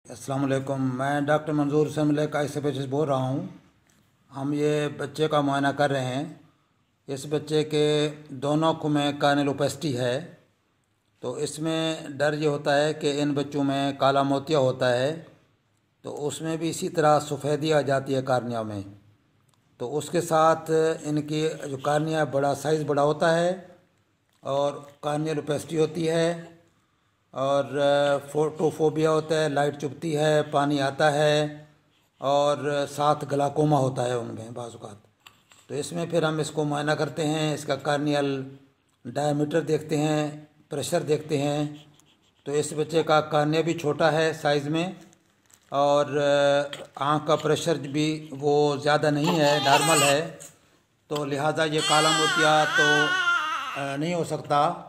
अस्सलाम वालेकुम। मैं डॉक्टर मंजूर हुसैन मलिक आई से बोल रहा हूँ। हम ये बच्चे का मुआयना कर रहे हैं। इस बच्चे के दोनों आँखों में कार्नियोलोपेस्टी है। तो इसमें डर ये होता है कि इन बच्चों में काला मोतिया होता है, तो उसमें भी इसी तरह सफ़ेदी आ जाती है कार्निया में। तो उसके साथ इनकी जो कार्निया बड़ा साइज़ बड़ा होता है और कार्नियोलोपेस्टी होती है और फोटोफोबिया होता है, लाइट चुभती है, पानी आता है और साथ ग्लाकोमा होता है उनमें बाज़ात। तो इसमें फिर हम इसको मुआयना करते हैं, इसका कार्नियल डायमीटर देखते हैं, प्रेशर देखते हैं। तो इस बच्चे का कार्निया भी छोटा है साइज़ में और आँख का प्रेशर भी वो ज़्यादा नहीं है, नॉर्मल है। तो लिहाजा ये काला मोतिया तो नहीं हो सकता,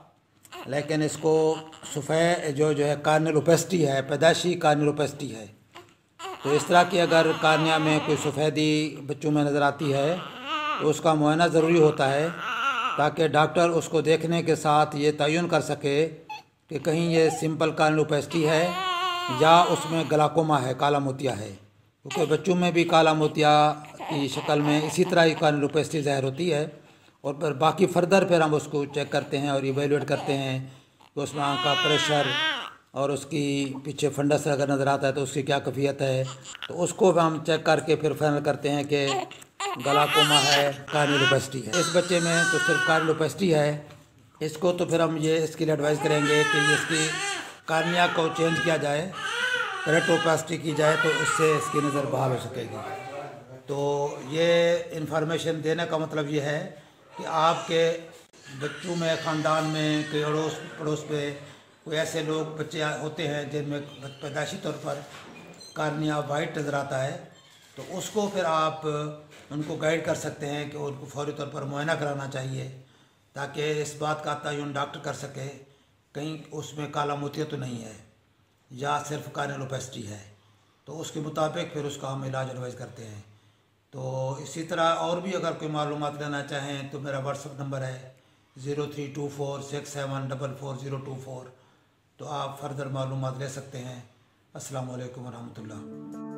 लेकिन इसको सफ़ेद जो है कार्नियोलोपेस्टी है, पैदाइशी कार्नियोलोपेस्टी है। तो इस तरह की अगर कार्निया में कोई सफ़ेदी बच्चों में नज़र आती है तो उसका मुआयना ज़रूरी होता है, ताकि डॉक्टर उसको देखने के साथ ये तयन कर सके कि कहीं ये सिंपल कार्नियोलोपेस्टी है या उसमें ग्लाकोमा है, काला मोतिया है। क्योंकि बच्चों में भी काला मोतिया की शक्ल में इसी तरह की कार्नियोलोपेस्टी ज़ाहिर होती है। और फिर बाकी फर्दर फिर हम उसको चेक करते हैं और इवेलुएट करते हैं कि उसमें आँख का प्रेशर और उसकी पीछे फंडस अगर नज़र आता है तो उसकी क्या कैफियत है। तो उसको भी हम चेक करके फिर फाइनल करते हैं कि ग्लाकोमा है, कार्नियोलोपेस्टी है। इस बच्चे में तो सिर्फ कार्नियोलोपेस्टी है। इसको तो फिर हम ये इसके लिए एडवाइस करेंगे कि इसकी कार्निया को चेंज किया जाए, केराटोप्लास्टी की जाए, तो उससे इसकी नज़र बहाल हो सकेगी। तो ये इन्फॉर्मेशन देने का मतलब ये है कि आपके बच्चों में, ख़ानदान में, कोई अड़ोस पड़ोस पे कोई ऐसे लोग बच्चे होते हैं जिनमें पैदाइशी तौर पर कार्निया वाइट नज़र आता है, तो उसको फिर आप उनको गाइड कर सकते हैं कि उनको फौरी तौर पर मुआयना कराना चाहिए, ताकि इस बात का तयन डॉक्टर कर सके कहीं उसमें काला मोतिया तो नहीं है या सिर्फ कार्नियोलोपेस्टी है। तो उसके मुताबिक फिर उसका हम इलाज एडवाइज़ करते हैं। तो इसी तरह और भी अगर कोई मालूमात लेना चाहें तो मेरा व्हाट्सअप नंबर है 032467444024। तो आप फर्दर मालूमात ले सकते हैं। अस्सलाम वालेकुम वरहमतुल्लाह।